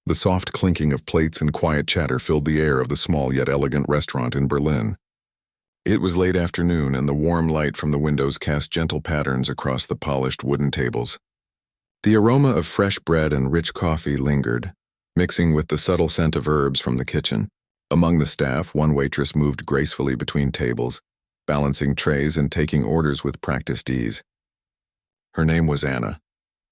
The soft clinking of plates and quiet chatter filled the air of the small yet elegant restaurant in Berlin. It was late afternoon, and the warm light from the windows cast gentle patterns across the polished wooden tables. The aroma of fresh bread and rich coffee lingered, mixing with the subtle scent of herbs from the kitchen. Among the staff, one waitress moved gracefully between tables, balancing trays and taking orders with practiced ease. Her name was Anna,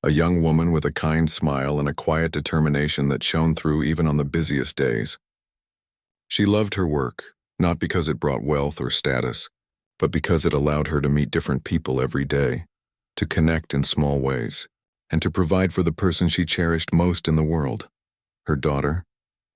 a young woman with a kind smile and a quiet determination that shone through even on the busiest days. She loved her work, not because it brought wealth or status, but because it allowed her to meet different people every day, to connect in small ways, and to provide for the person she cherished most in the world, her daughter.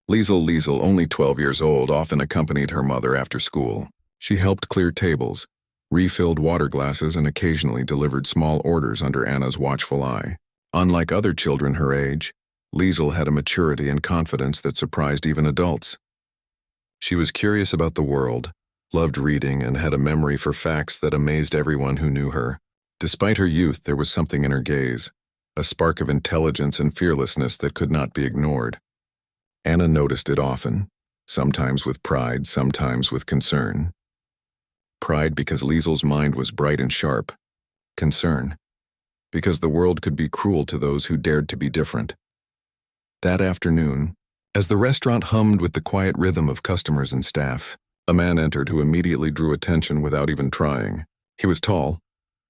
Liesel, only 12 years old, often accompanied her mother after school. She helped clear tables, refilled water glasses, and occasionally delivered small orders under Anna's watchful eye. Unlike other children her age, Liesel had a maturity and confidence that surprised even adults. She was curious about the world, loved reading, and had a memory for facts that amazed everyone who knew her. Despite her youth, there was something in her gaze, a spark of intelligence and fearlessness that could not be ignored. Anna noticed it often, sometimes with pride, sometimes with concern. Pride because Liesel's mind was bright and sharp. Concern because the world could be cruel to those who dared to be different. That afternoon, as the restaurant hummed with the quiet rhythm of customers and staff, a man entered who immediately drew attention without even trying. He was tall,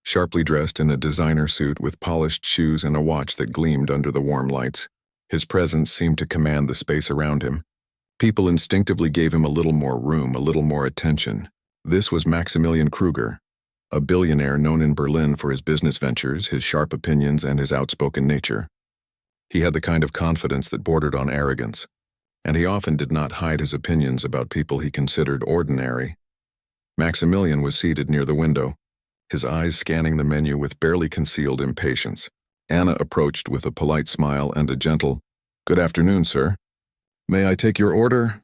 sharply dressed in a designer suit with polished shoes and a watch that gleamed under the warm lights. His presence seemed to command the space around him. People instinctively gave him a little more room, a little more attention. This was Maximilian Kruger, a billionaire known in Berlin for his business ventures, his sharp opinions, and his outspoken nature. He had the kind of confidence that bordered on arrogance, and he often did not hide his opinions about people he considered ordinary. Maximilian was seated near the window, his eyes scanning the menu with barely concealed impatience. Anna approached with a polite smile and a gentle, "Good afternoon, sir. May I take your order?"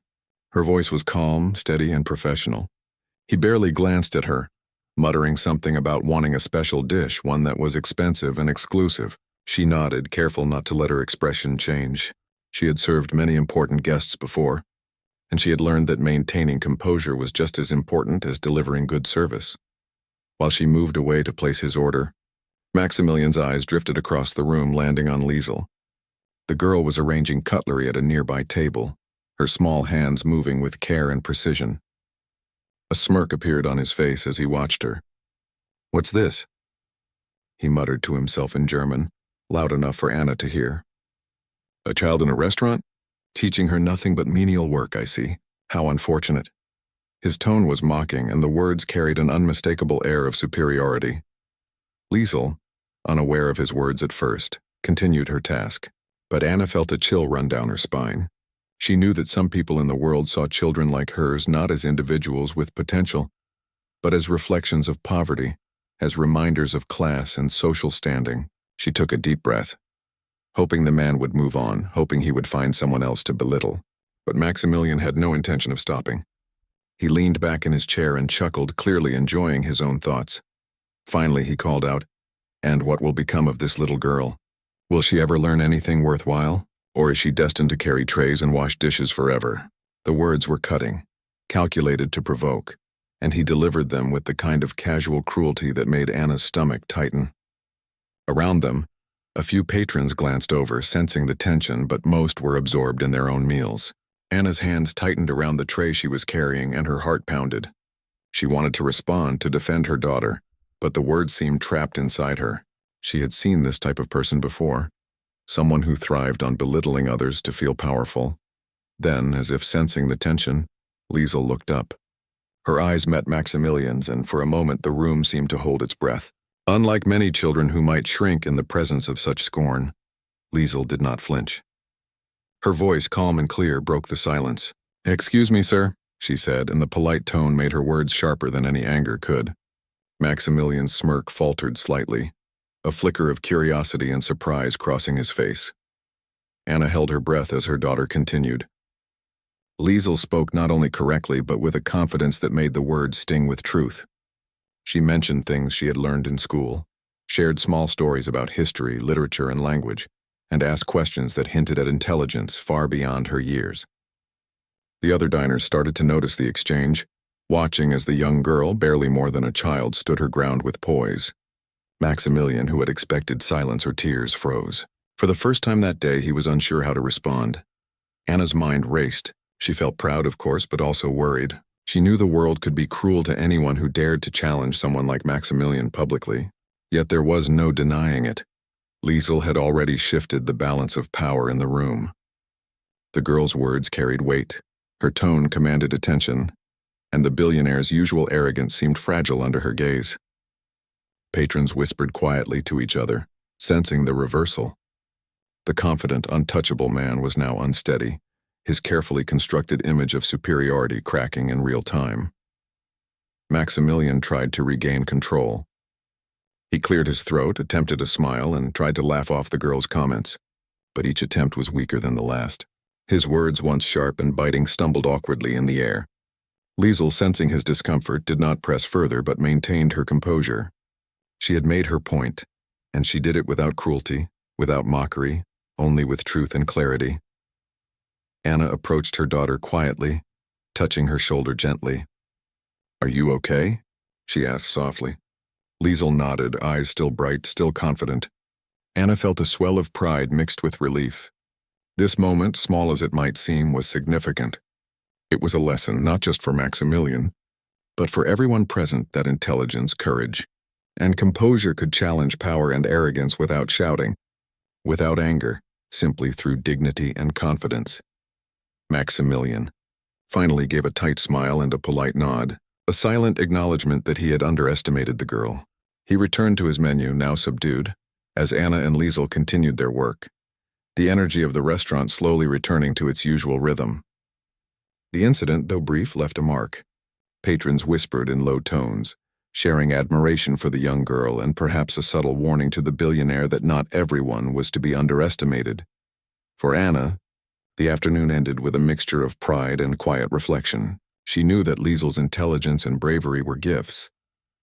Her voice was calm, steady, and professional. He barely glanced at her, muttering something about wanting a special dish, one that was expensive and exclusive. She nodded, careful not to let her expression change. She had served many important guests before, and she had learned that maintaining composure was just as important as delivering good service. While she moved away to place his order, Maximilian's eyes drifted across the room, landing on Liesel. The girl was arranging cutlery at a nearby table, her small hands moving with care and precision. A smirk appeared on his face as he watched her. "What's this?" he muttered to himself in German, loud enough for Anna to hear. "A child in a restaurant? Teaching her nothing but menial work, I see. How unfortunate." His tone was mocking, and the words carried an unmistakable air of superiority. Liesel, unaware of his words at first, continued her task, but Anna felt a chill run down her spine. She knew that some people in the world saw children like hers not as individuals with potential, but as reflections of poverty, as reminders of class and social standing. She took a deep breath, hoping the man would move on, hoping he would find someone else to belittle. But Maximilian had no intention of stopping. He leaned back in his chair and chuckled, clearly enjoying his own thoughts. Finally, he called out, "And what will become of this little girl? Will she ever learn anything worthwhile? Or is she destined to carry trays and wash dishes forever?" The words were cutting, calculated to provoke, and he delivered them with the kind of casual cruelty that made Anna's stomach tighten. Around them, a few patrons glanced over, sensing the tension, but most were absorbed in their own meals. Anna's hands tightened around the tray she was carrying, and her heart pounded. She wanted to respond, to defend her daughter, but the words seemed trapped inside her. She had seen this type of person before, someone who thrived on belittling others to feel powerful. Then, as if sensing the tension, Liesel looked up. Her eyes met Maximilian's, and for a moment the room seemed to hold its breath. Unlike many children who might shrink in the presence of such scorn, Liesel did not flinch. Her voice, calm and clear, broke the silence. "Excuse me, sir," she said, and the polite tone made her words sharper than any anger could. Maximilian's smirk faltered slightly, a flicker of curiosity and surprise crossing his face. Anna held her breath as her daughter continued. Liesel spoke not only correctly, but with a confidence that made the words sting with truth. She mentioned things she had learned in school, shared small stories about history, literature, and language, and ask questions that hinted at intelligence far beyond her years. The other diners started to notice the exchange, watching as the young girl, barely more than a child, stood her ground with poise. Maximilian, who had expected silence or tears, froze. For the first time that day, he was unsure how to respond. Anna's mind raced. She felt proud, of course, but also worried. She knew the world could be cruel to anyone who dared to challenge someone like Maximilian publicly. Yet there was no denying it. Liesel had already shifted the balance of power in the room. The girl's words carried weight. Her tone commanded attention, and the billionaire's usual arrogance seemed fragile under her gaze. Patrons whispered quietly to each other, sensing the reversal. The confident, untouchable man was now unsteady, his carefully constructed image of superiority cracking in real time. Maximilian tried to regain control. He cleared his throat, attempted a smile, and tried to laugh off the girl's comments, but each attempt was weaker than the last. His words, once sharp and biting, stumbled awkwardly in the air. Liesel, sensing his discomfort, did not press further but maintained her composure. She had made her point, and she did it without cruelty, without mockery, only with truth and clarity. Anna approached her daughter quietly, touching her shoulder gently. "Are you okay?" she asked softly. Liesel nodded, eyes still bright, still confident. Anna felt a swell of pride mixed with relief. This moment, small as it might seem, was significant. It was a lesson not just for Maximilian, but for everyone present that intelligence, courage, and composure could challenge power and arrogance without shouting, without anger, simply through dignity and confidence. Maximilian finally gave a tight smile and a polite nod, a silent acknowledgement that he had underestimated the girl. He returned to his menu, now subdued, as Anna and Liesel continued their work, the energy of the restaurant slowly returning to its usual rhythm. The incident, though brief, left a mark. Patrons whispered in low tones, sharing admiration for the young girl and perhaps a subtle warning to the billionaire that not everyone was to be underestimated. For Anna, the afternoon ended with a mixture of pride and quiet reflection. She knew that Liesel's intelligence and bravery were gifts,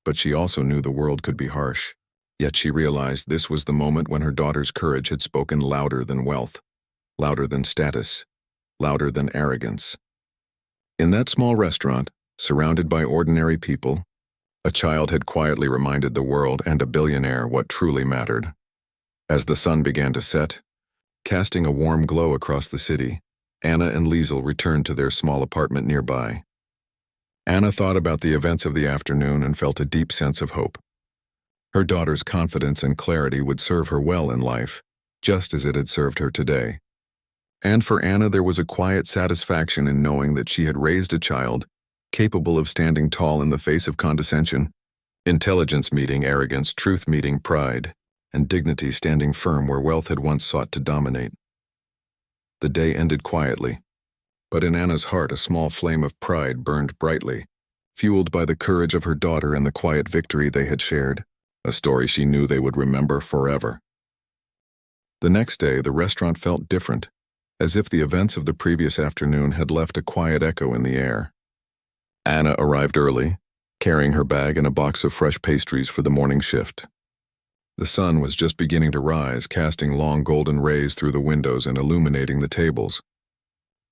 but she also knew the world could be harsh. Yet she realized this was the moment when her daughter's courage had spoken louder than wealth, louder than status, louder than arrogance. In that small restaurant, surrounded by ordinary people, a child had quietly reminded the world and a billionaire what truly mattered. As the sun began to set, casting a warm glow across the city, Anna and Liesel returned to their small apartment nearby. Anna thought about the events of the afternoon and felt a deep sense of hope. Her daughter's confidence and clarity would serve her well in life, just as it had served her today. And for Anna, there was a quiet satisfaction in knowing that she had raised a child capable of standing tall in the face of condescension, intelligence meeting arrogance, truth meeting pride, and dignity standing firm where wealth had once sought to dominate. The day ended quietly, but in Anna's heart a small flame of pride burned brightly, fueled by the courage of her daughter and the quiet victory they had shared, a story she knew they would remember forever. The next day, the restaurant felt different, as if the events of the previous afternoon had left a quiet echo in the air. Anna arrived early, carrying her bag and a box of fresh pastries for the morning shift. The sun was just beginning to rise, casting long golden rays through the windows and illuminating the tables.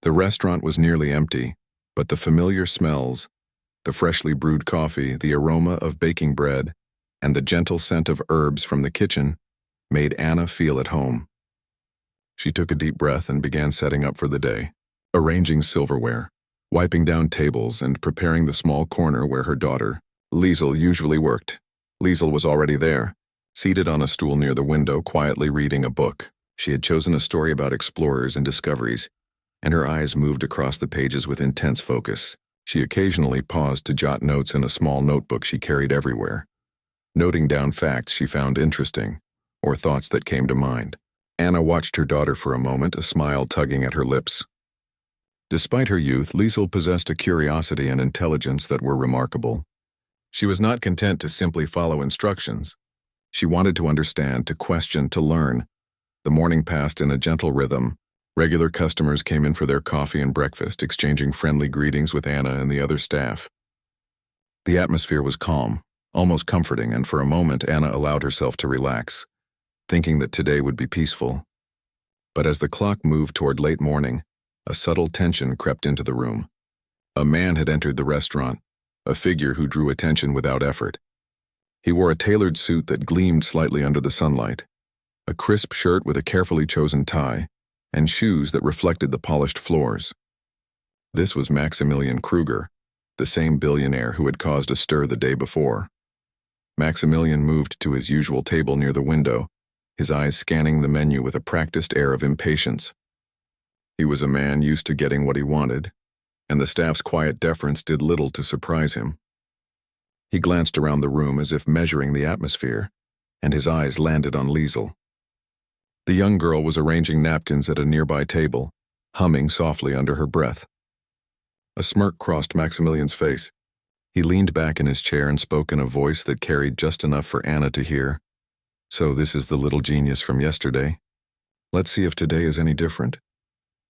The restaurant was nearly empty, but the familiar smells, the freshly brewed coffee, the aroma of baking bread, and the gentle scent of herbs from the kitchen made Anna feel at home. She took a deep breath and began setting up for the day, arranging silverware, wiping down tables, and preparing the small corner where her daughter, Liesel, usually worked. Liesel was already there, seated on a stool near the window, quietly reading a book. She had chosen a story about explorers and discoveries, and her eyes moved across the pages with intense focus. She occasionally paused to jot notes in a small notebook she carried everywhere, noting down facts she found interesting, or thoughts that came to mind. Anna watched her daughter for a moment, a smile tugging at her lips. Despite her youth, Liesel possessed a curiosity and intelligence that were remarkable. She was not content to simply follow instructions. She wanted to understand, to question, to learn. The morning passed in a gentle rhythm. Regular customers came in for their coffee and breakfast, exchanging friendly greetings with Anna and the other staff. The atmosphere was calm, almost comforting, and for a moment Anna allowed herself to relax, thinking that today would be peaceful. But as the clock moved toward late morning, a subtle tension crept into the room. A man had entered the restaurant, a figure who drew attention without effort. He wore a tailored suit that gleamed slightly under the sunlight, a crisp shirt with a carefully chosen tie, and shoes that reflected the polished floors. This was Maximilian Kruger, the same billionaire who had caused a stir the day before. Maximilian moved to his usual table near the window, his eyes scanning the menu with a practiced air of impatience. He was a man used to getting what he wanted, and the staff's quiet deference did little to surprise him. He glanced around the room as if measuring the atmosphere, and his eyes landed on Liesel. The young girl was arranging napkins at a nearby table, humming softly under her breath. A smirk crossed Maximilian's face. He leaned back in his chair and spoke in a voice that carried just enough for Anna to hear. "So this is the little genius from yesterday? Let's see if today is any different."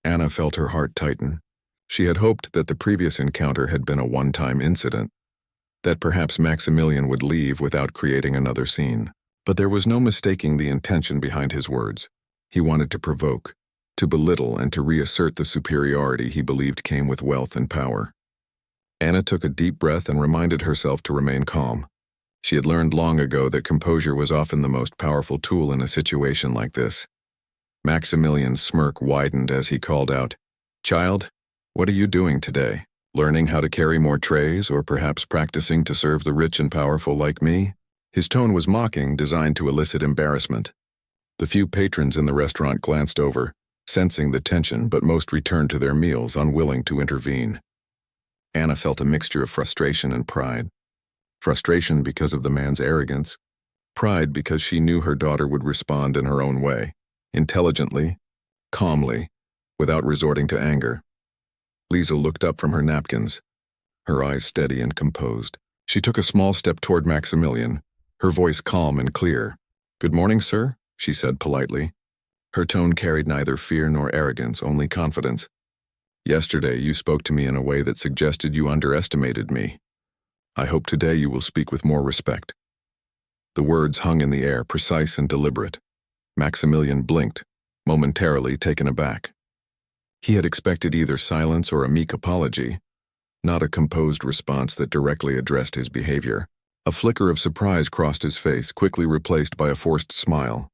Anna felt her heart tighten. She had hoped that the previous encounter had been a one-time incident, that perhaps Maximilian would leave without creating another scene. But there was no mistaking the intention behind his words. He wanted to provoke, to belittle, and to reassert the superiority he believed came with wealth and power. Anna took a deep breath and reminded herself to remain calm. She had learned long ago that composure was often the most powerful tool in a situation like this. Maximilian's smirk widened as he called out, "Child, what are you doing today? Learning how to carry more trays, or perhaps practicing to serve the rich and powerful like me?" His tone was mocking, designed to elicit embarrassment. The few patrons in the restaurant glanced over, sensing the tension, but most returned to their meals, unwilling to intervene. Anna felt a mixture of frustration and pride. Frustration because of the man's arrogance, pride because she knew her daughter would respond in her own way, intelligently, calmly, without resorting to anger. Liesel looked up from her napkins, her eyes steady and composed. She took a small step toward Maximilian, her voice calm and clear. "Good morning, sir," she said politely. Her tone carried neither fear nor arrogance, only confidence. "Yesterday you spoke to me in a way that suggested you underestimated me. I hope today you will speak with more respect." The words hung in the air, precise and deliberate. Maximilian blinked, momentarily taken aback. He had expected either silence or a meek apology, not a composed response that directly addressed his behavior. A flicker of surprise crossed his face, quickly replaced by a forced smile.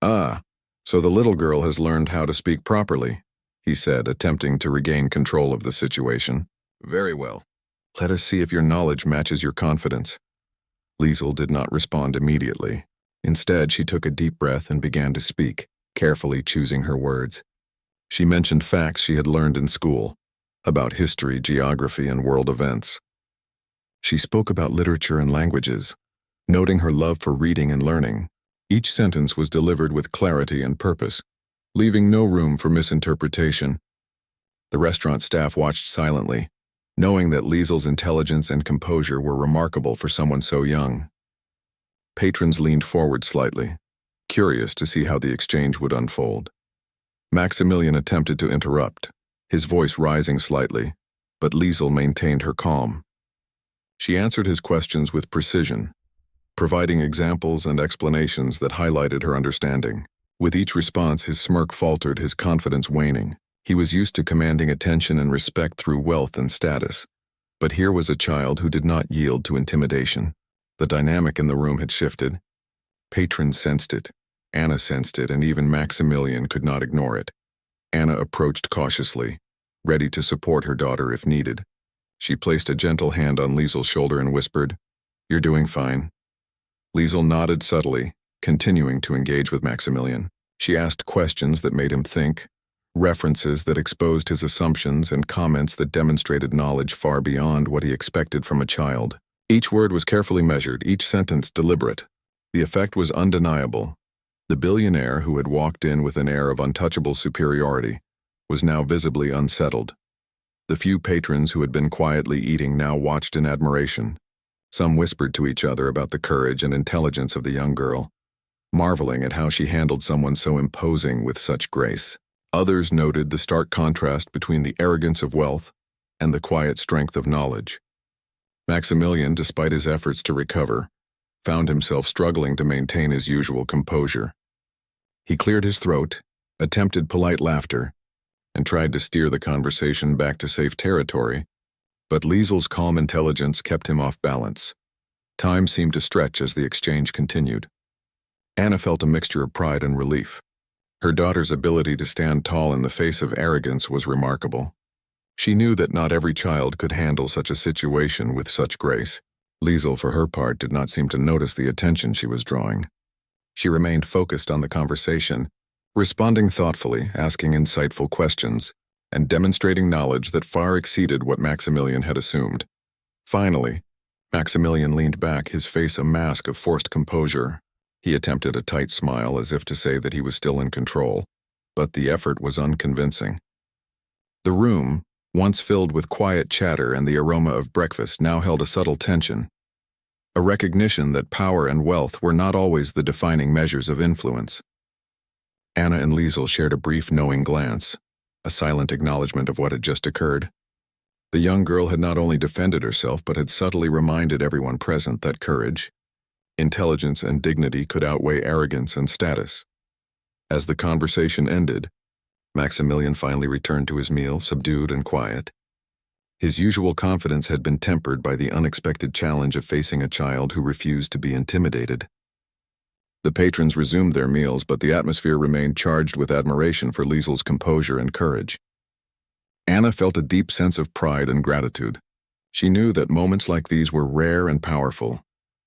"Ah, so the little girl has learned how to speak properly," he said, attempting to regain control of the situation. "Very well. Let us see if your knowledge matches your confidence." Liesel did not respond immediately. Instead, she took a deep breath and began to speak, carefully choosing her words. She mentioned facts she had learned in school, about history, geography, and world events. She spoke about literature and languages, noting her love for reading and learning. Each sentence was delivered with clarity and purpose, leaving no room for misinterpretation. The restaurant staff watched silently, knowing that Liesel's intelligence and composure were remarkable for someone so young. Patrons leaned forward slightly, curious to see how the exchange would unfold. Maximilian attempted to interrupt, his voice rising slightly, but Liesel maintained her calm. She answered his questions with precision, providing examples and explanations that highlighted her understanding. With each response, his smirk faltered, his confidence waning. He was used to commanding attention and respect through wealth and status. But here was a child who did not yield to intimidation. The dynamic in the room had shifted. Patrons sensed it, Anna sensed it, and even Maximilian could not ignore it. Anna approached cautiously, ready to support her daughter if needed. She placed a gentle hand on Liesel's shoulder and whispered, "You're doing fine." Liesel nodded subtly, continuing to engage with Maximilian. She asked questions that made him think, references that exposed his assumptions, and comments that demonstrated knowledge far beyond what he expected from a child. Each word was carefully measured, each sentence deliberate. The effect was undeniable. The billionaire, who had walked in with an air of untouchable superiority, was now visibly unsettled. The few patrons who had been quietly eating now watched in admiration. Some whispered to each other about the courage and intelligence of the young girl, marveling at how she handled someone so imposing with such grace. Others noted the stark contrast between the arrogance of wealth and the quiet strength of knowledge. Maximilian, despite his efforts to recover, found himself struggling to maintain his usual composure. He cleared his throat, attempted polite laughter, and tried to steer the conversation back to safe territory, but Liesel's calm intelligence kept him off balance. Time seemed to stretch as the exchange continued. Anna felt a mixture of pride and relief. Her daughter's ability to stand tall in the face of arrogance was remarkable. She knew that not every child could handle such a situation with such grace. Liesel, for her part, did not seem to notice the attention she was drawing. She remained focused on the conversation, responding thoughtfully, asking insightful questions, and demonstrating knowledge that far exceeded what Maximilian had assumed. Finally, Maximilian leaned back, his face a mask of forced composure. He attempted a tight smile as if to say that he was still in control, but the effort was unconvincing. The room, once filled with quiet chatter and the aroma of breakfast, now held a subtle tension, a recognition that power and wealth were not always the defining measures of influence. Anna and Liesel shared a brief knowing glance, a silent acknowledgement of what had just occurred. The young girl had not only defended herself but had subtly reminded everyone present that courage, intelligence, and dignity could outweigh arrogance and status. As the conversation ended, Maximilian finally returned to his meal, subdued and quiet. His usual confidence had been tempered by the unexpected challenge of facing a child who refused to be intimidated. The patrons resumed their meals, but the atmosphere remained charged with admiration for Liesel's composure and courage. Anna felt a deep sense of pride and gratitude. She knew that moments like these were rare and powerful,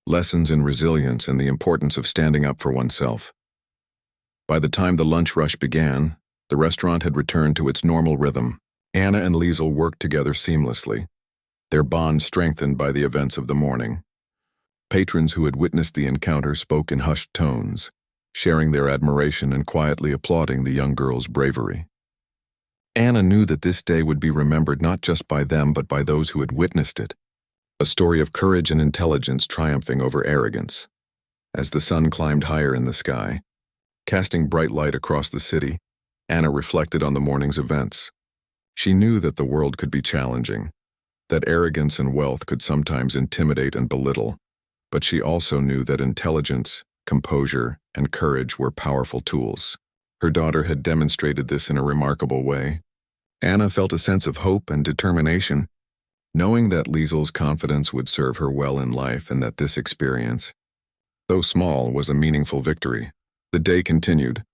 lessons in resilience and the importance of standing up for oneself. By the time the lunch rush began, the restaurant had returned to its normal rhythm. Anna and Liesel worked together seamlessly, their bond strengthened by the events of the morning. Patrons who had witnessed the encounter spoke in hushed tones, sharing their admiration and quietly applauding the young girl's bravery. Anna knew that this day would be remembered not just by them but by those who had witnessed it, a story of courage and intelligence triumphing over arrogance. As the sun climbed higher in the sky, casting bright light across the city, Anna reflected on the morning's events. She knew that the world could be challenging, that arrogance and wealth could sometimes intimidate and belittle, but she also knew that intelligence, composure, and courage were powerful tools. Her daughter had demonstrated this in a remarkable way. Anna felt a sense of hope and determination, knowing that Liesel's confidence would serve her well in life and that this experience, though small, was a meaningful victory. The day continued,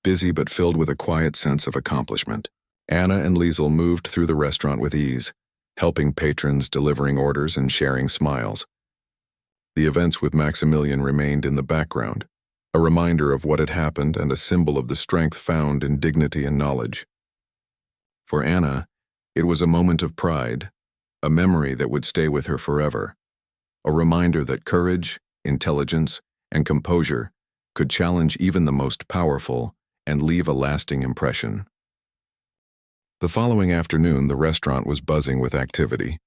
busy but filled with a quiet sense of accomplishment. Anna and Liesel moved through the restaurant with ease, helping patrons, delivering orders, and sharing smiles. The events with Maximilian remained in the background, a reminder of what had happened and a symbol of the strength found in dignity and knowledge. For Anna, it was a moment of pride, a memory that would stay with her forever, a reminder that courage, intelligence, and composure could challenge even the most powerful and leave a lasting impression. The following afternoon, the restaurant was buzzing with activity.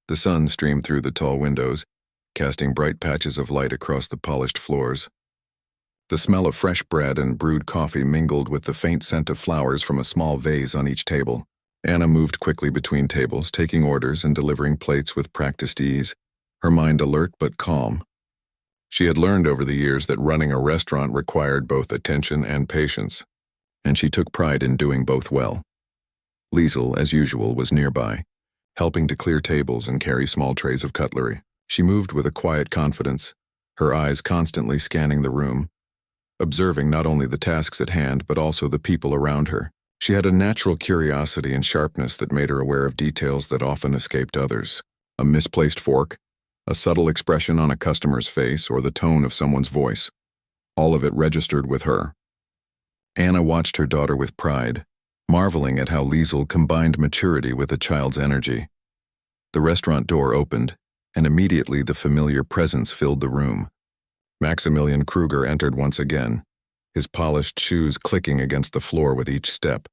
The sun streamed through the tall windows, casting bright patches of light across the polished floors. The smell of fresh bread and brewed coffee mingled with the faint scent of flowers from a small vase on each table. Anna moved quickly between tables, taking orders and delivering plates with practiced ease, her mind alert but calm. She had learned over the years that running a restaurant required both attention and patience, and she took pride in doing both well. Liesel, as usual, was nearby, helping to clear tables and carry small trays of cutlery. She moved with a quiet confidence, her eyes constantly scanning the room, observing not only the tasks at hand but also the people around her. She had a natural curiosity and sharpness that made her aware of details that often escaped others. A misplaced fork, a subtle expression on a customer's face, or the tone of someone's voice. All of it registered with her. Anna watched her daughter with pride, marveling at how Liesel combined maturity with a child's energy. The restaurant door opened, and immediately the familiar presence filled the room. Maximilian Kruger entered once again, his polished shoes clicking against the floor with each step.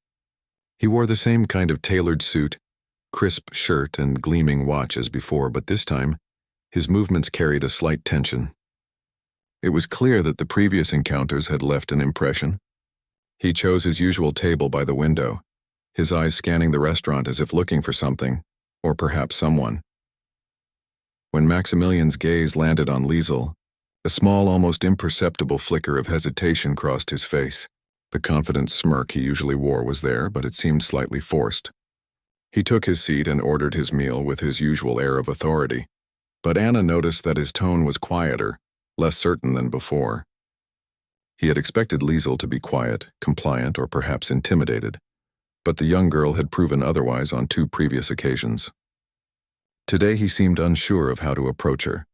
He wore the same kind of tailored suit, crisp shirt, and gleaming watch as before, but this time, his movements carried a slight tension. It was clear that the previous encounters had left an impression. He chose his usual table by the window, his eyes scanning the restaurant as if looking for something, or perhaps someone. When Maximilian's gaze landed on Liesel, a small, almost imperceptible flicker of hesitation crossed his face. The confident smirk he usually wore was there, but it seemed slightly forced. He took his seat and ordered his meal with his usual air of authority, but Anna noticed that his tone was quieter, less certain than before. He had expected Liesel to be quiet, compliant, or perhaps intimidated, but the young girl had proven otherwise on 2 previous occasions. Today he seemed unsure of how to approach her.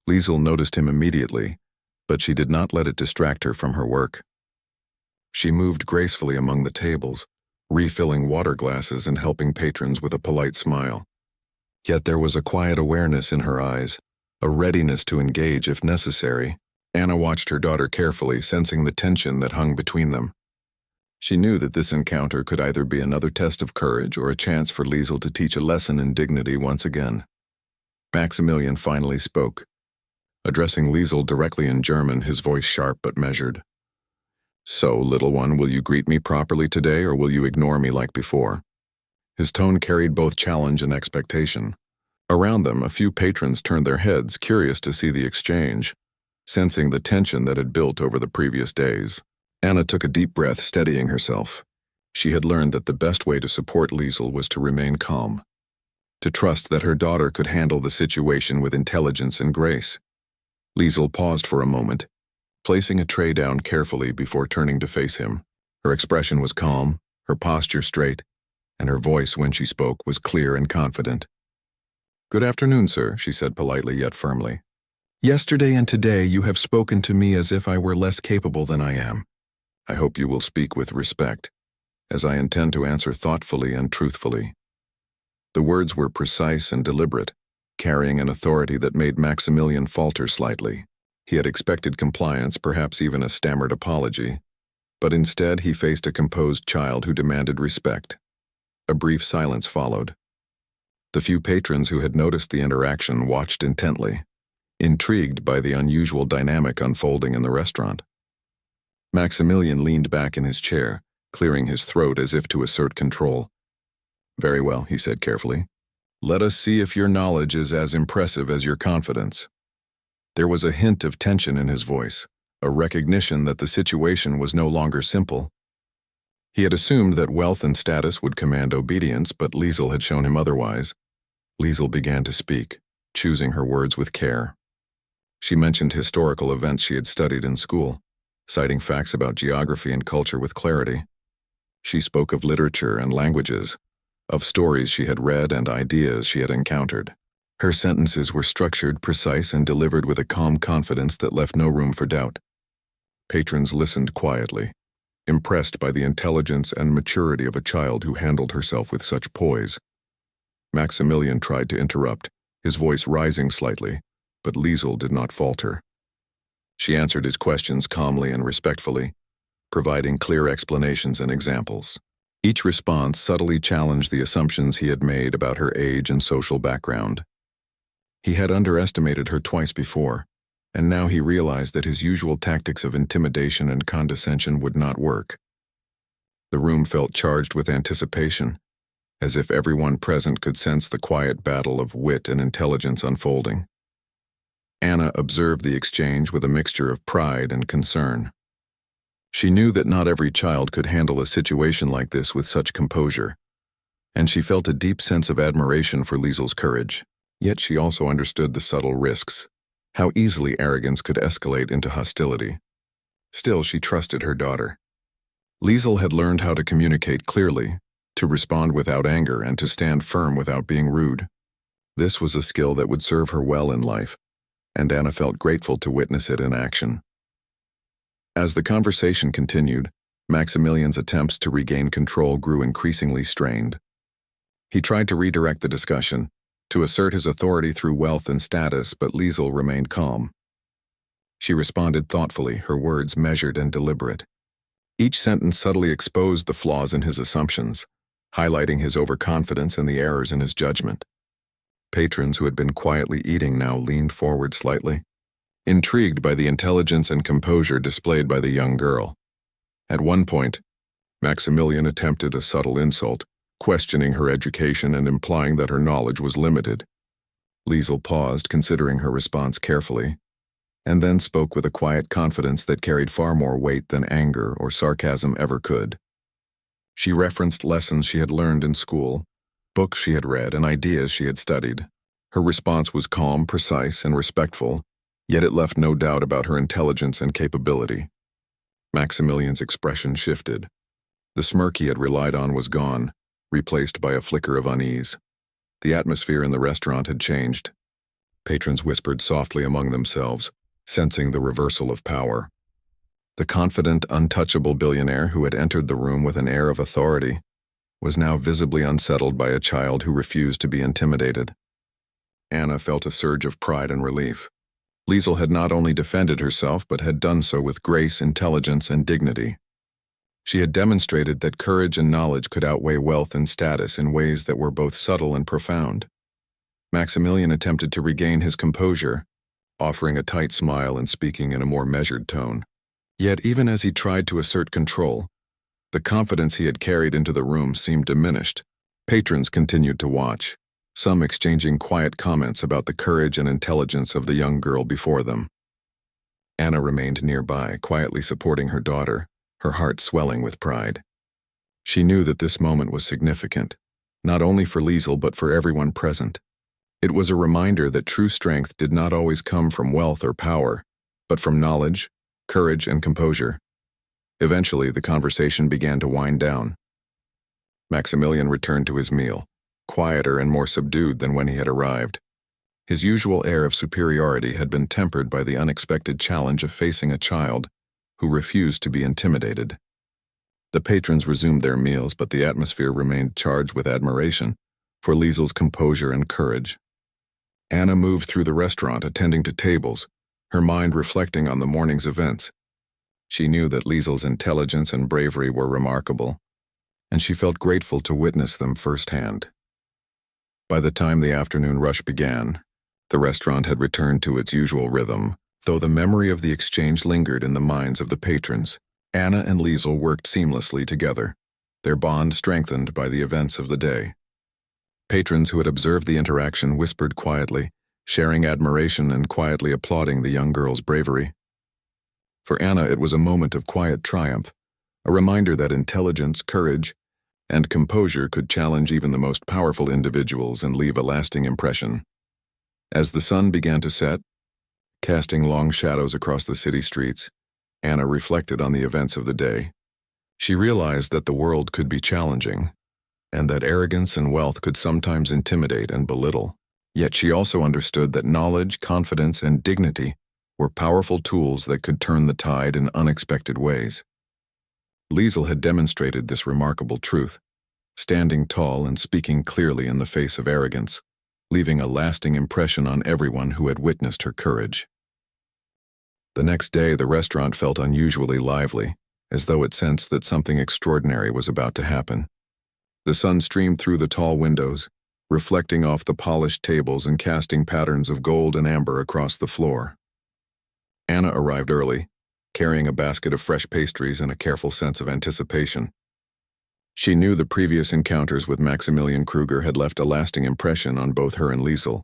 Liesel noticed him immediately, but she did not let it distract her from her work. She moved gracefully among the tables, refilling water glasses and helping patrons with a polite smile. Yet there was a quiet awareness in her eyes, a readiness to engage if necessary. Anna watched her daughter carefully, sensing the tension that hung between them. She knew that this encounter could either be another test of courage or a chance for Liesel to teach a lesson in dignity once again. Maximilian finally spoke, addressing Liesel directly in German, his voice sharp but measured. "So, little one, will you greet me properly today, or will you ignore me like before?" His tone carried both challenge and expectation. Around them, a few patrons turned their heads, curious to see the exchange, sensing the tension that had built over the previous days. Anna took a deep breath, steadying herself. She had learned that the best way to support Liesel was to remain calm, to trust that her daughter could handle the situation with intelligence and grace. Liesel paused for a moment, placing a tray down carefully before turning to face him. Her expression was calm, her posture straight, and her voice when she spoke was clear and confident. "Good afternoon, sir," she said politely yet firmly. "Yesterday and today you have spoken to me as if I were less capable than I am. I hope you will speak with respect, as I intend to answer thoughtfully and truthfully." The words were precise and deliberate, carrying an authority that made Maximilian falter slightly. He had expected compliance, perhaps even a stammered apology, but instead he faced a composed child who demanded respect. A brief silence followed. The few patrons who had noticed the interaction watched intently, intrigued by the unusual dynamic unfolding in the restaurant. Maximilian leaned back in his chair, clearing his throat as if to assert control. "Very well," he said carefully. "Let us see if your knowledge is as impressive as your confidence." There was a hint of tension in his voice, a recognition that the situation was no longer simple. He had assumed that wealth and status would command obedience, but Liesel had shown him otherwise. Liesel began to speak, choosing her words with care. She mentioned historical events she had studied in school, citing facts about geography and culture with clarity. She spoke of literature and languages, of stories she had read and ideas she had encountered. Her sentences were structured, precise, and delivered with a calm confidence that left no room for doubt. Patrons listened quietly, impressed by the intelligence and maturity of a child who handled herself with such poise. Maximilian tried to interrupt, his voice rising slightly, but Liesel did not falter. She answered his questions calmly and respectfully, providing clear explanations and examples. Each response subtly challenged the assumptions he had made about her age and social background. He had underestimated her twice before, and now he realized that his usual tactics of intimidation and condescension would not work. The room felt charged with anticipation, as if everyone present could sense the quiet battle of wit and intelligence unfolding. Anna observed the exchange with a mixture of pride and concern. She knew that not every child could handle a situation like this with such composure, and she felt a deep sense of admiration for Liesel's courage. Yet she also understood the subtle risks, how easily arrogance could escalate into hostility. Still, she trusted her daughter. Liesel had learned how to communicate clearly, to respond without anger, and to stand firm without being rude. This was a skill that would serve her well in life, and Anna felt grateful to witness it in action. As the conversation continued, Maximilian's attempts to regain control grew increasingly strained. He tried to redirect the discussion, to assert his authority through wealth and status, but Liesel remained calm. She responded thoughtfully, her words measured and deliberate. Each sentence subtly exposed the flaws in his assumptions, highlighting his overconfidence and the errors in his judgment. Patrons who had been quietly eating now leaned forward slightly, intrigued by the intelligence and composure displayed by the young girl. At one point, Maximilian attempted a subtle insult, questioning her education and implying that her knowledge was limited. Liesel paused, considering her response carefully, and then spoke with a quiet confidence that carried far more weight than anger or sarcasm ever could. She referenced lessons she had learned in school, books she had read, and ideas she had studied. Her response was calm, precise, and respectful, yet it left no doubt about her intelligence and capability. Maximilian's expression shifted. The smirk he had relied on was gone, replaced by a flicker of unease. The atmosphere in the restaurant had changed. Patrons whispered softly among themselves, sensing the reversal of power. The confident, untouchable billionaire who had entered the room with an air of authority was now visibly unsettled by a child who refused to be intimidated. Anna felt a surge of pride and relief. Liesel had not only defended herself but had done so with grace, intelligence, and dignity. She had demonstrated that courage and knowledge could outweigh wealth and status in ways that were both subtle and profound. Maximilian attempted to regain his composure, offering a tight smile and speaking in a more measured tone. Yet even as he tried to assert control, the confidence he had carried into the room seemed diminished. Patrons continued to watch, some exchanging quiet comments about the courage and intelligence of the young girl before them. Anna remained nearby, quietly supporting her daughter, her heart swelling with pride. She knew that this moment was significant, not only for Liesel but for everyone present. It was a reminder that true strength did not always come from wealth or power, but from knowledge, courage, and composure. Eventually, the conversation began to wind down. Maximilian returned to his meal, quieter and more subdued than when he had arrived. His usual air of superiority had been tempered by the unexpected challenge of facing a child who refused to be intimidated. The patrons resumed their meals, but the atmosphere remained charged with admiration for Liesel's composure and courage. Anna moved through the restaurant, attending to tables, her mind reflecting on the morning's events. She knew that Liesel's intelligence and bravery were remarkable, and she felt grateful to witness them firsthand. By the time the afternoon rush began, the restaurant had returned to its usual rhythm, though the memory of the exchange lingered in the minds of the patrons. Anna and Liesel worked seamlessly together, their bond strengthened by the events of the day. Patrons who had observed the interaction whispered quietly, sharing admiration and quietly applauding the young girl's bravery. For Anna, it was a moment of quiet triumph, a reminder that intelligence, courage, and composure could challenge even the most powerful individuals and leave a lasting impression. As the sun began to set, casting long shadows across the city streets, Anna reflected on the events of the day. She realized that the world could be challenging, and that arrogance and wealth could sometimes intimidate and belittle. Yet she also understood that knowledge, confidence, and dignity were powerful tools that could turn the tide in unexpected ways. Liesel had demonstrated this remarkable truth, standing tall and speaking clearly in the face of arrogance, leaving a lasting impression on everyone who had witnessed her courage. The next day, the restaurant felt unusually lively, as though it sensed that something extraordinary was about to happen. The sun streamed through the tall windows, reflecting off the polished tables and casting patterns of gold and amber across the floor. Anna arrived early, carrying a basket of fresh pastries and a careful sense of anticipation. She knew the previous encounters with Maximilian Kruger had left a lasting impression on both her and Liesel,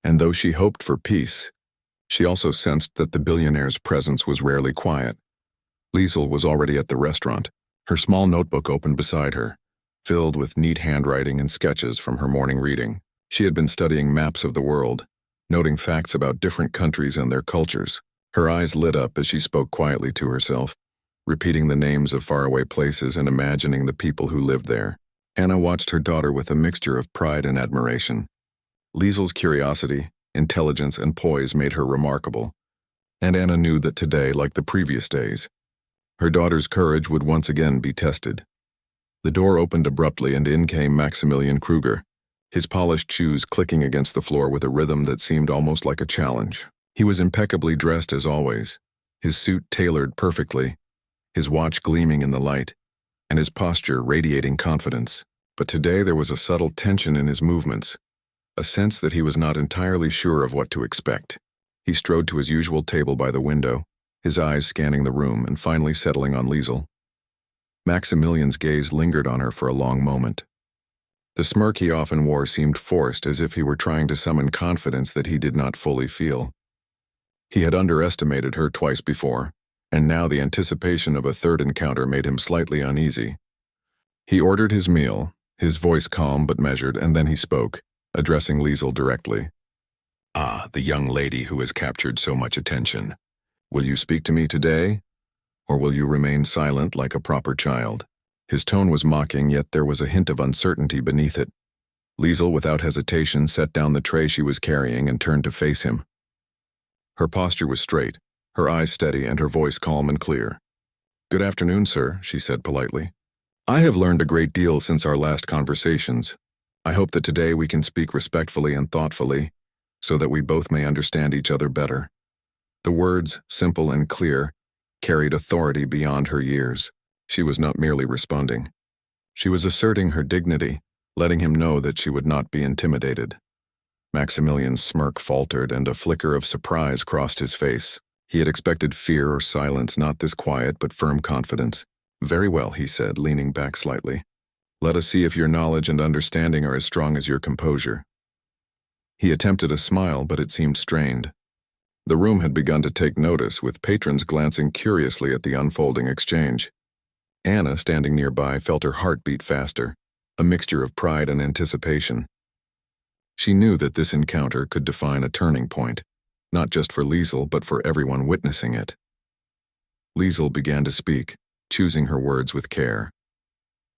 and though she hoped for peace, she also sensed that the billionaire's presence was rarely quiet. Liesel was already at the restaurant, her small notebook open beside her, filled with neat handwriting and sketches from her morning reading. She had been studying maps of the world, noting facts about different countries and their cultures. Her eyes lit up as she spoke quietly to herself, repeating the names of faraway places and imagining the people who lived there. Anna watched her daughter with a mixture of pride and admiration. Liesel's curiosity, intelligence, and poise made her remarkable, and Anna knew that today, like the previous days, her daughter's courage would once again be tested. The door opened abruptly and in came Maximilian Kruger, his polished shoes clicking against the floor with a rhythm that seemed almost like a challenge. He was impeccably dressed as always, his suit tailored perfectly, his watch gleaming in the light, and his posture radiating confidence. But today there was a subtle tension in his movements, a sense that he was not entirely sure of what to expect. He strode to his usual table by the window, his eyes scanning the room and finally settling on Liesel. Maximilian's gaze lingered on her for a long moment. The smirk he often wore seemed forced, as if he were trying to summon confidence that he did not fully feel. He had underestimated her twice before, and now the anticipation of a third encounter made him slightly uneasy. He ordered his meal, his voice calm but measured, and then he spoke, addressing Liesel directly. "Ah, the young lady who has captured so much attention. Will you speak to me today, or will you remain silent like a proper child?" His tone was mocking, yet there was a hint of uncertainty beneath it. Liesel, without hesitation, set down the tray she was carrying and turned to face him. Her posture was straight, her eyes steady, and her voice calm and clear. "Good afternoon, sir," she said politely. "I have learned a great deal since our last conversations. I hope that today we can speak respectfully and thoughtfully, so that we both may understand each other better." The words, simple and clear, carried authority beyond her years. She was not merely responding. She was asserting her dignity, letting him know that she would not be intimidated. Maximilian's smirk faltered, and a flicker of surprise crossed his face. He had expected fear or silence, not this quiet but firm confidence. "Very well," he said, leaning back slightly. "Let us see if your knowledge and understanding are as strong as your composure." He attempted a smile, but it seemed strained. The room had begun to take notice, with patrons glancing curiously at the unfolding exchange. Anna, standing nearby, felt her heart beat faster, a mixture of pride and anticipation. She knew that this encounter could define a turning point, not just for Liesel, but for everyone witnessing it. Liesel began to speak, choosing her words with care.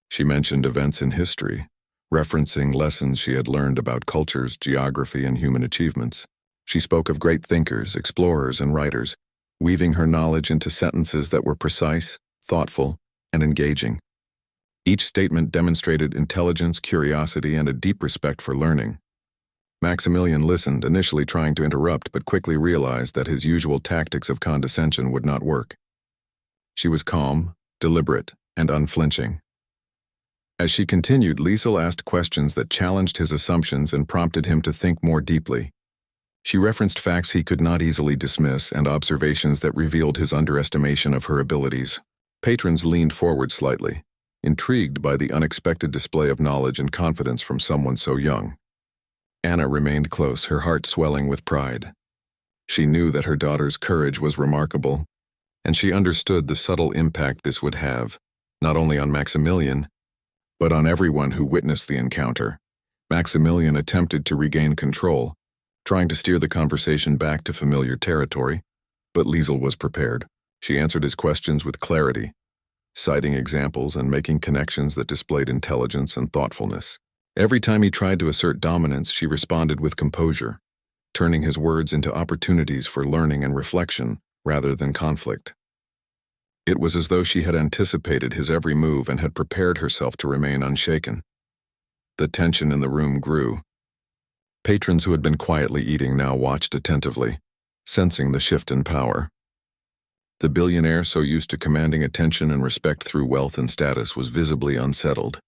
She mentioned events in history, referencing lessons she had learned about cultures, geography, and human achievements. She spoke of great thinkers, explorers, and writers, weaving her knowledge into sentences that were precise, thoughtful, and engaging. Each statement demonstrated intelligence, curiosity, and a deep respect for learning. Maximilian listened, initially trying to interrupt, but quickly realized that his usual tactics of condescension would not work. She was calm, deliberate, and unflinching. As she continued, Liesel asked questions that challenged his assumptions and prompted him to think more deeply. She referenced facts he could not easily dismiss and observations that revealed his underestimation of her abilities. Patrons leaned forward slightly, intrigued by the unexpected display of knowledge and confidence from someone so young. Anna remained close, her heart swelling with pride. She knew that her daughter's courage was remarkable, and she understood the subtle impact this would have, not only on Maximilian, but on everyone who witnessed the encounter. Maximilian attempted to regain control, trying to steer the conversation back to familiar territory, but Liesel was prepared. She answered his questions with clarity, citing examples and making connections that displayed intelligence and thoughtfulness. Every time he tried to assert dominance, she responded with composure, turning his words into opportunities for learning and reflection rather than conflict. It was as though she had anticipated his every move and had prepared herself to remain unshaken. The tension in the room grew. Patrons who had been quietly eating now watched attentively, sensing the shift in power. The billionaire, so used to commanding attention and respect through wealth and status, was visibly unsettled.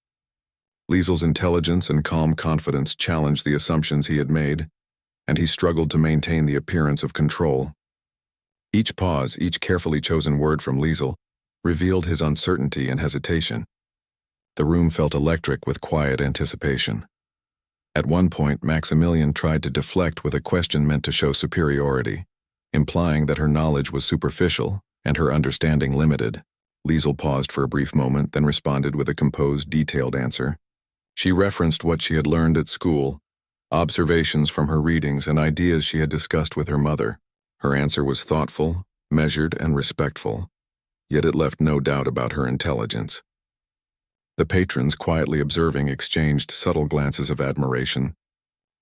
Liesel's intelligence and calm confidence challenged the assumptions he had made, and he struggled to maintain the appearance of control. Each pause, each carefully chosen word from Liesel, revealed his uncertainty and hesitation. The room felt electric with quiet anticipation. At one point, Maximilian tried to deflect with a question meant to show superiority, implying that her knowledge was superficial and her understanding limited. Liesel paused for a brief moment, then responded with a composed, detailed answer. She referenced what she had learned at school, observations from her readings, and ideas she had discussed with her mother. Her answer was thoughtful, measured, and respectful, yet it left no doubt about her intelligence. The patrons, quietly observing, exchanged subtle glances of admiration.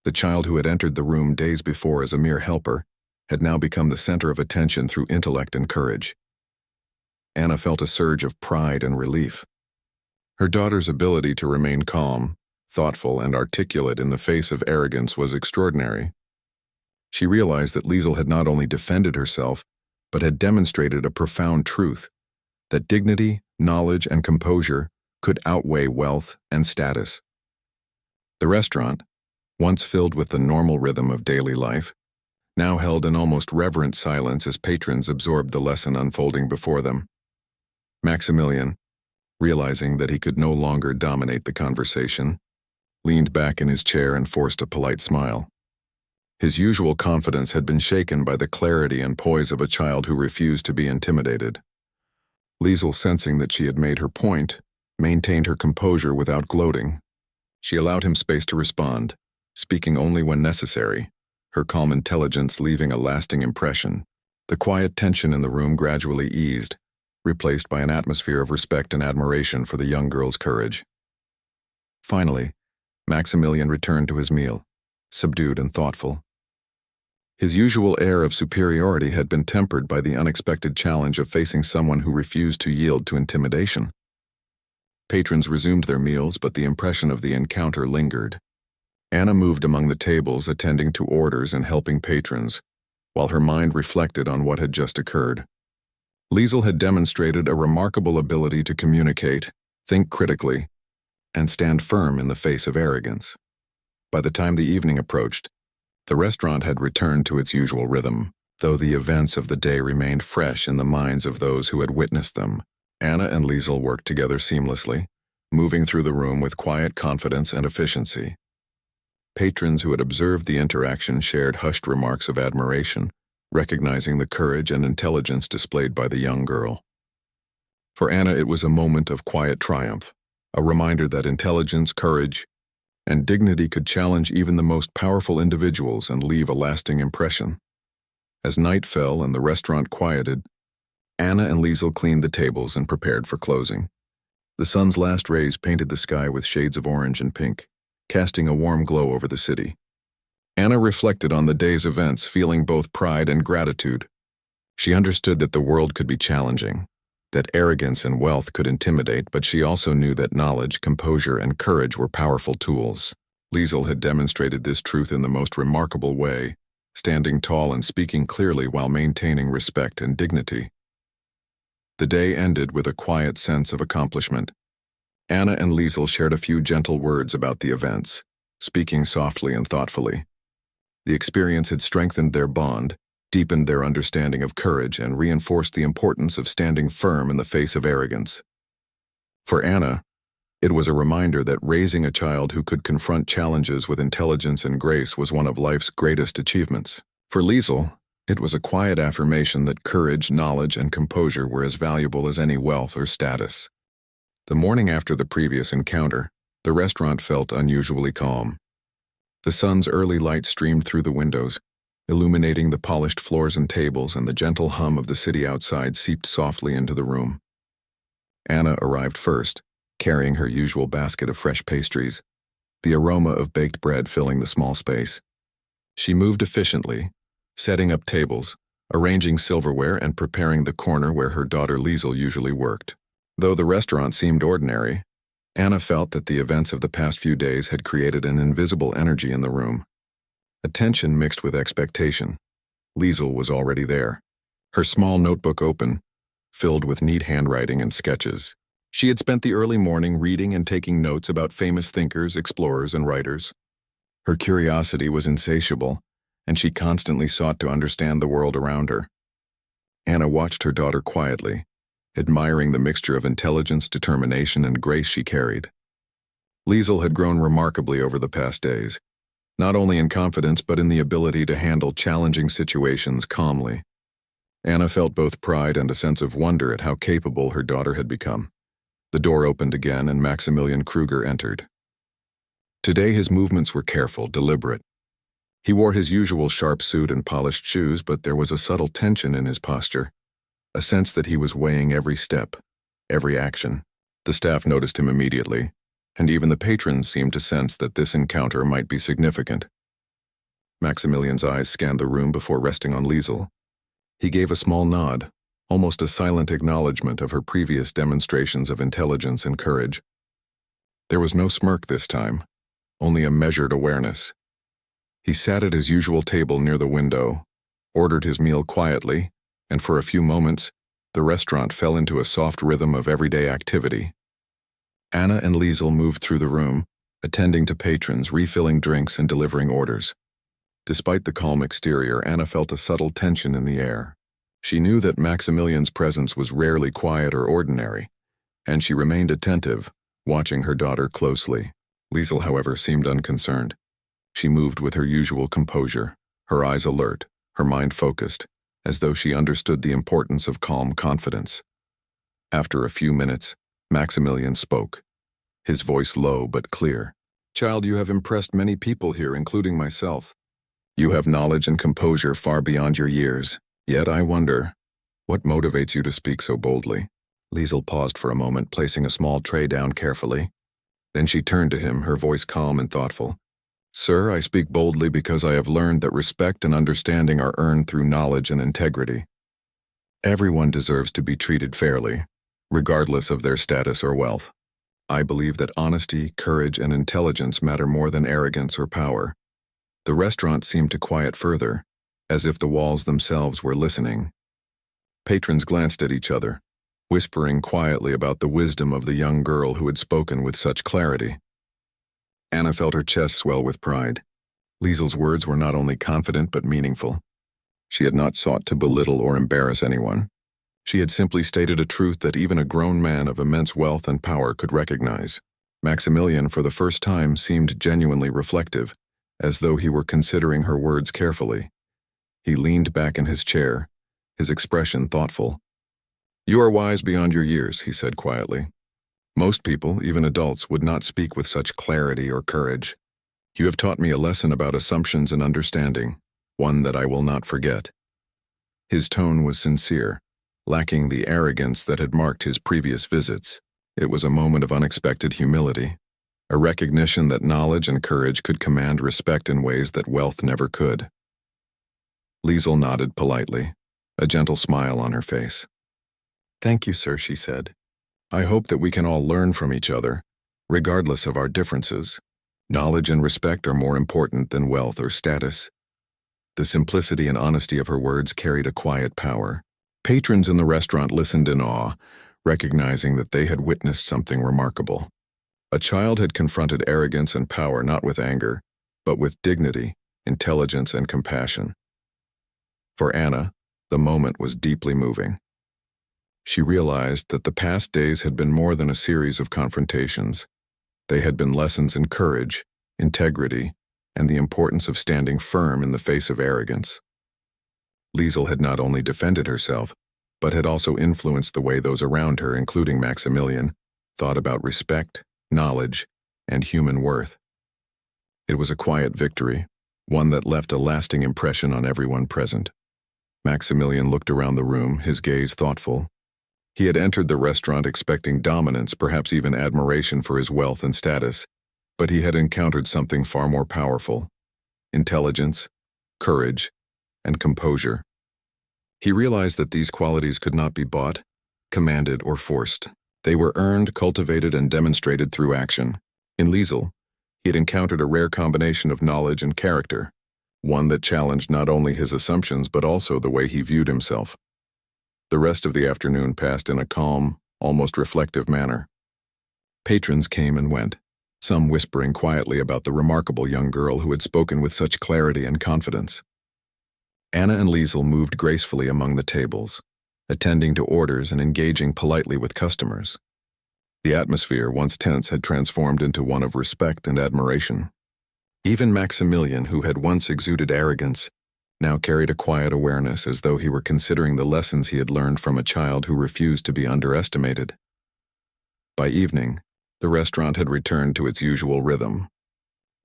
The child who had entered the room days before as a mere helper had now become the center of attention through intellect and courage. Anna felt a surge of pride and relief. Her daughter's ability to remain calm, thoughtful, and articulate in the face of arrogance was extraordinary. She realized that Liesel had not only defended herself, but had demonstrated a profound truth, that dignity, knowledge, and composure could outweigh wealth and status. The restaurant, once filled with the normal rhythm of daily life, now held an almost reverent silence as patrons absorbed the lesson unfolding before them. Maximilian, realizing that he could no longer dominate the conversation, leaned back in his chair and forced a polite smile. His usual confidence had been shaken by the clarity and poise of a child who refused to be intimidated. Liesel, sensing that she had made her point, maintained her composure without gloating. She allowed him space to respond, speaking only when necessary, her calm intelligence leaving a lasting impression. The quiet tension in the room gradually eased, replaced by an atmosphere of respect and admiration for the young girl's courage. Finally, Maximilian returned to his meal, subdued and thoughtful. His usual air of superiority had been tempered by the unexpected challenge of facing someone who refused to yield to intimidation. Patrons resumed their meals, but the impression of the encounter lingered. Anna moved among the tables, attending to orders and helping patrons, while her mind reflected on what had just occurred. Liesel had demonstrated a remarkable ability to communicate, think critically, and stand firm in the face of arrogance. By the time the evening approached, the restaurant had returned to its usual rhythm, though the events of the day remained fresh in the minds of those who had witnessed them. Anna and Liesel worked together seamlessly, moving through the room with quiet confidence and efficiency. Patrons who had observed the interaction shared hushed remarks of admiration, recognizing the courage and intelligence displayed by the young girl. For Anna, it was a moment of quiet triumph, a reminder that intelligence, courage, and dignity could challenge even the most powerful individuals and leave a lasting impression. As night fell and the restaurant quieted, Anna and Liesel cleaned the tables and prepared for closing. The sun's last rays painted the sky with shades of orange and pink, casting a warm glow over the city. Anna reflected on the day's events, feeling both pride and gratitude. She understood that the world could be challenging, that arrogance and wealth could intimidate, but she also knew that knowledge, composure, and courage were powerful tools. Liesel had demonstrated this truth in the most remarkable way, standing tall and speaking clearly while maintaining respect and dignity. The day ended with a quiet sense of accomplishment. Anna and Liesel shared a few gentle words about the events, speaking softly and thoughtfully. The experience had strengthened their bond, deepened their understanding of courage, and reinforced the importance of standing firm in the face of arrogance. For Anna, it was a reminder that raising a child who could confront challenges with intelligence and grace was one of life's greatest achievements. For Liesel, it was a quiet affirmation that courage, knowledge, and composure were as valuable as any wealth or status. The morning after the previous encounter, the restaurant felt unusually calm. The sun's early light streamed through the windows, illuminating the polished floors and tables, and the gentle hum of the city outside seeped softly into the room. Anna arrived first, carrying her usual basket of fresh pastries, the aroma of baked bread filling the small space. She moved efficiently, setting up tables, arranging silverware, and preparing the corner where her daughter Liesel usually worked. Though the restaurant seemed ordinary, Anna felt that the events of the past few days had created an invisible energy in the room. A tension mixed with expectation. Liesel was already there, her small notebook open, filled with neat handwriting and sketches. She had spent the early morning reading and taking notes about famous thinkers, explorers, and writers. Her curiosity was insatiable, and she constantly sought to understand the world around her. Anna watched her daughter quietly, admiring the mixture of intelligence, determination, and grace she carried. Liesel had grown remarkably over the past days, not only in confidence but in the ability to handle challenging situations calmly. Anna felt both pride and a sense of wonder at how capable her daughter had become. The door opened again and Maximilian Kruger entered. Today his movements were careful, deliberate. He wore his usual sharp suit and polished shoes, but there was a subtle tension in his posture, a sense that he was weighing every step, every action. The staff noticed him immediately, and even the patrons seemed to sense that this encounter might be significant. Maximilian's eyes scanned the room before resting on Liesel. He gave a small nod, almost a silent acknowledgement of her previous demonstrations of intelligence and courage. There was no smirk this time, only a measured awareness. He sat at his usual table near the window, ordered his meal quietly, and for a few moments, the restaurant fell into a soft rhythm of everyday activity. Anna and Liesel moved through the room, attending to patrons, refilling drinks, and delivering orders. Despite the calm exterior, Anna felt a subtle tension in the air. She knew that Maximilian's presence was rarely quiet or ordinary, and she remained attentive, watching her daughter closely. Liesel, however, seemed unconcerned. She moved with her usual composure, her eyes alert, her mind focused, as though she understood the importance of calm confidence. After a few minutes, Maximilian spoke, his voice low but clear. "Child, you have impressed many people here, including myself. You have knowledge and composure far beyond your years. Yet I wonder, what motivates you to speak so boldly?" Liesel paused for a moment, placing a small tray down carefully. Then she turned to him, her voice calm and thoughtful. "Sir, I speak boldly because I have learned that respect and understanding are earned through knowledge and integrity. Everyone deserves to be treated fairly, regardless of their status or wealth. I believe that honesty, courage, and intelligence matter more than arrogance or power." The restaurant seemed to quiet further, as if the walls themselves were listening. Patrons glanced at each other, whispering quietly about the wisdom of the young girl who had spoken with such clarity. Anna felt her chest swell with pride. Liesel's words were not only confident but meaningful. She had not sought to belittle or embarrass anyone. She had simply stated a truth that even a grown man of immense wealth and power could recognize. Maximilian, for the first time, seemed genuinely reflective, as though he were considering her words carefully. He leaned back in his chair, his expression thoughtful. "You are wise beyond your years," he said quietly. "Most people, even adults, would not speak with such clarity or courage. You have taught me a lesson about assumptions and understanding, one that I will not forget." His tone was sincere, lacking the arrogance that had marked his previous visits. It was a moment of unexpected humility, a recognition that knowledge and courage could command respect in ways that wealth never could. Liesel nodded politely, a gentle smile on her face. "Thank you, sir," she said. "I hope that we can all learn from each other, regardless of our differences. Knowledge and respect are more important than wealth or status." The simplicity and honesty of her words carried a quiet power. Patrons in the restaurant listened in awe, recognizing that they had witnessed something remarkable. A child had confronted arrogance and power not with anger, but with dignity, intelligence, and compassion. For Anna, the moment was deeply moving. She realized that the past days had been more than a series of confrontations. They had been lessons in courage, integrity, and the importance of standing firm in the face of arrogance. Liesel had not only defended herself, but had also influenced the way those around her, including Maximilian, thought about respect, knowledge, and human worth. It was a quiet victory, one that left a lasting impression on everyone present. Maximilian looked around the room, his gaze thoughtful. He had entered the restaurant expecting dominance, perhaps even admiration for his wealth and status, but he had encountered something far more powerful: intelligence, courage, and composure. He realized that these qualities could not be bought, commanded, or forced. They were earned, cultivated, and demonstrated through action. In Liesel, he had encountered a rare combination of knowledge and character, one that challenged not only his assumptions but also the way he viewed himself. The rest of the afternoon passed in a calm, almost reflective manner. Patrons came and went, some whispering quietly about the remarkable young girl who had spoken with such clarity and confidence. Anna and Liesel moved gracefully among the tables, attending to orders and engaging politely with customers. The atmosphere, once tense, had transformed into one of respect and admiration. Even Maximilian, who had once exuded arrogance, now carried a quiet awareness, as though he were considering the lessons he had learned from a child who refused to be underestimated. By evening, the restaurant had returned to its usual rhythm.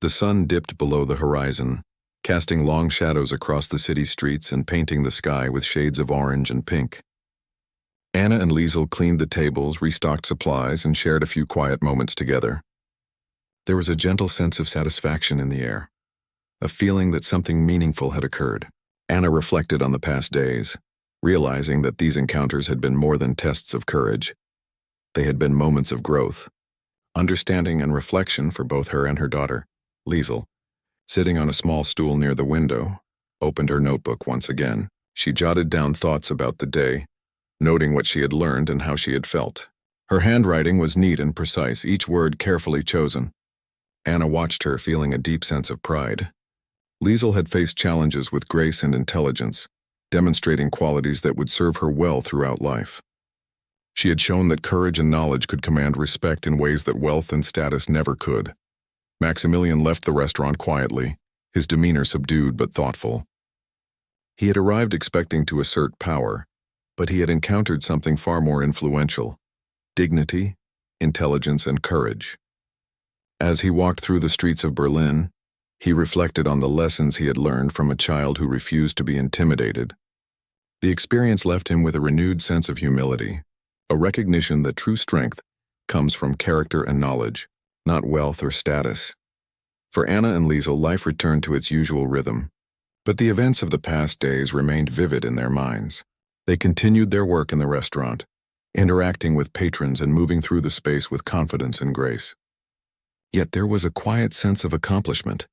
The sun dipped below the horizon, casting long shadows across the city streets and painting the sky with shades of orange and pink. Anna and Liesel cleaned the tables, restocked supplies, and shared a few quiet moments together. There was a gentle sense of satisfaction in the air, a feeling that something meaningful had occurred. Anna reflected on the past days, realizing that these encounters had been more than tests of courage. They had been moments of growth, understanding, and reflection for both her and her daughter. Liesel, sitting on a small stool near the window, opened her notebook once again. She jotted down thoughts about the day, noting what she had learned and how she had felt. Her handwriting was neat and precise, each word carefully chosen. Anna watched her, feeling a deep sense of pride. Liesel had faced challenges with grace and intelligence, demonstrating qualities that would serve her well throughout life. She had shown that courage and knowledge could command respect in ways that wealth and status never could. Maximilian left the restaurant quietly, his demeanor subdued but thoughtful. He had arrived expecting to assert power, but he had encountered something far more influential: dignity, intelligence, and courage. As he walked through the streets of Berlin, he reflected on the lessons he had learned from a child who refused to be intimidated. The experience left him with a renewed sense of humility, a recognition that true strength comes from character and knowledge, not wealth or status. For Anna and Liesel, life returned to its usual rhythm, but the events of the past days remained vivid in their minds. They continued their work in the restaurant, interacting with patrons and moving through the space with confidence and grace. Yet there was a quiet sense of accomplishment,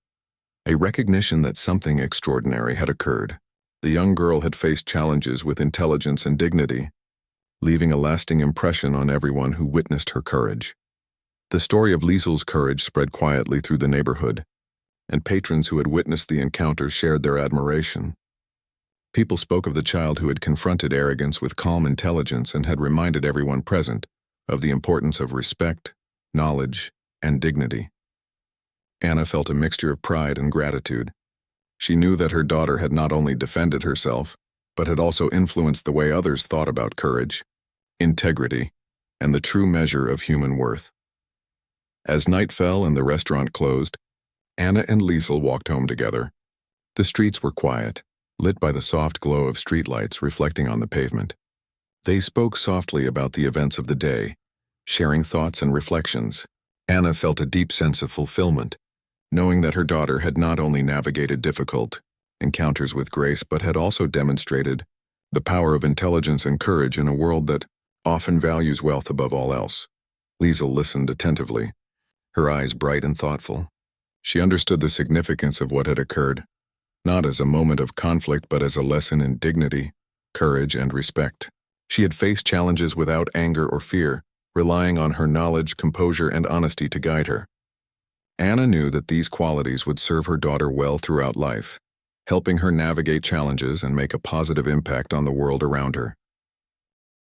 a recognition that something extraordinary had occurred. The young girl had faced challenges with intelligence and dignity, leaving a lasting impression on everyone who witnessed her courage. The story of Liesel's courage spread quietly through the neighborhood, and patrons who had witnessed the encounter shared their admiration. People spoke of the child who had confronted arrogance with calm intelligence and had reminded everyone present of the importance of respect, knowledge, and dignity. Anna felt a mixture of pride and gratitude. She knew that her daughter had not only defended herself, but had also influenced the way others thought about courage, integrity, and the true measure of human worth. As night fell and the restaurant closed, Anna and Liesel walked home together. The streets were quiet, lit by the soft glow of streetlights reflecting on the pavement. They spoke softly about the events of the day, sharing thoughts and reflections. Anna felt a deep sense of fulfillment, knowing that her daughter had not only navigated difficult encounters with grace but had also demonstrated the power of intelligence and courage in a world that often values wealth above all else. Liesel listened attentively, her eyes bright and thoughtful. She understood the significance of what had occurred, not as a moment of conflict but as a lesson in dignity, courage, and respect. She had faced challenges without anger or fear, relying on her knowledge, composure, and honesty to guide her. Anna knew that these qualities would serve her daughter well throughout life, helping her navigate challenges and make a positive impact on the world around her.